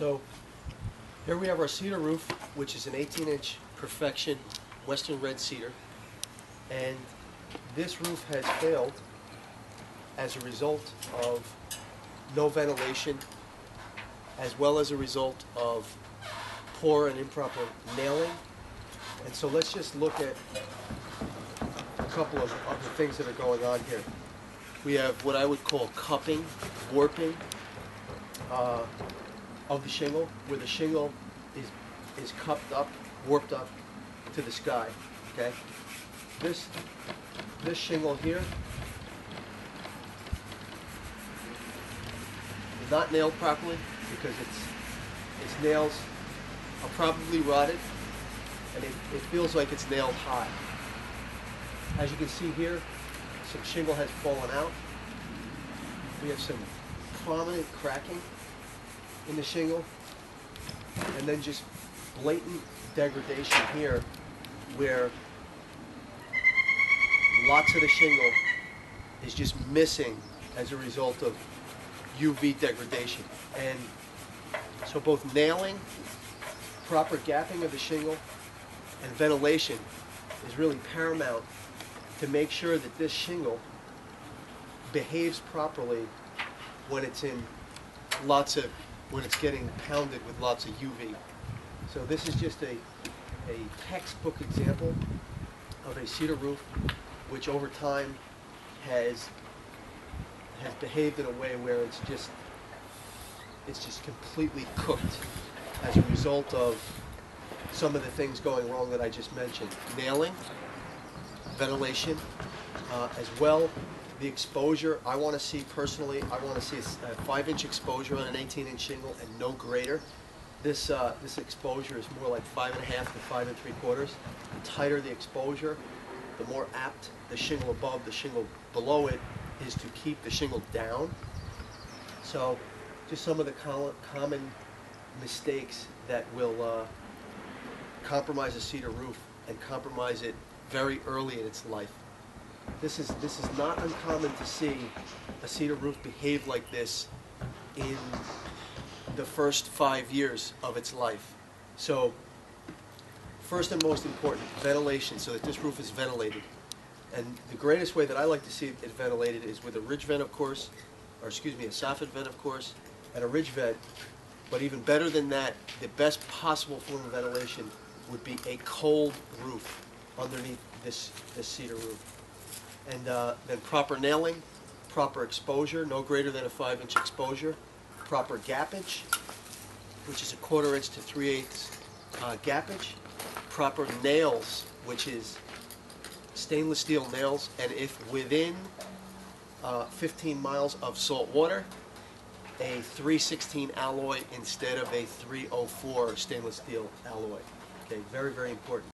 So here we have our cedar roof, which is an 18-inch perfection western red cedar, and this roof has failed as a result of no ventilation, as well as a result of poor and improper nailing. And so let's just look at a couple of the things that are going on here. We have what I would call cupping, warping of the shingle, where the shingle is cupped up, warped up to the sky. Okay, this shingle here is not nailed properly because its nails are probably rotted, and it feels like it's nailed high. As you can see here, some shingle has fallen out. We have some prominent cracking in the shingle, and then just blatant degradation here where lots of the shingle is just missing as a result of UV degradation. And so both nailing, proper gapping of the shingle, and ventilation is really paramount to make sure that this shingle behaves properly when it's when it's getting pounded with lots of UV. So this is just a textbook example of a cedar roof which over time has behaved in a way where it's just completely cooked as a result of some of the things going wrong that I just mentioned. Nailing, ventilation, as well the exposure. I want to see personally, I want to see a 5-inch exposure on an 18-inch shingle and no greater. This exposure is more like 5.5 to 5 3/4. The tighter the exposure, the more apt the shingle above the shingle below it is to keep the shingle down. So just some of the common mistakes that will compromise a cedar roof and compromise it very early in its life. This is not uncommon to see a cedar roof behave like this in the first 5 years of its life. So first and most important, ventilation, so that this roof is ventilated. And the greatest way that I like to see it ventilated is with a ridge vent, of course, or excuse me, a soffit vent, of course, and a ridge vent. But even better than that, the best possible form of ventilation would be a cold roof underneath this cedar roof. And then proper nailing, proper exposure, no greater than a 5-inch exposure, proper gappage, which is a 1/4 inch to 3/8 gappage, proper nails, which is stainless steel nails, and if within 15 miles of salt water, a 316 alloy instead of a 304 stainless steel alloy. Okay, very, very important.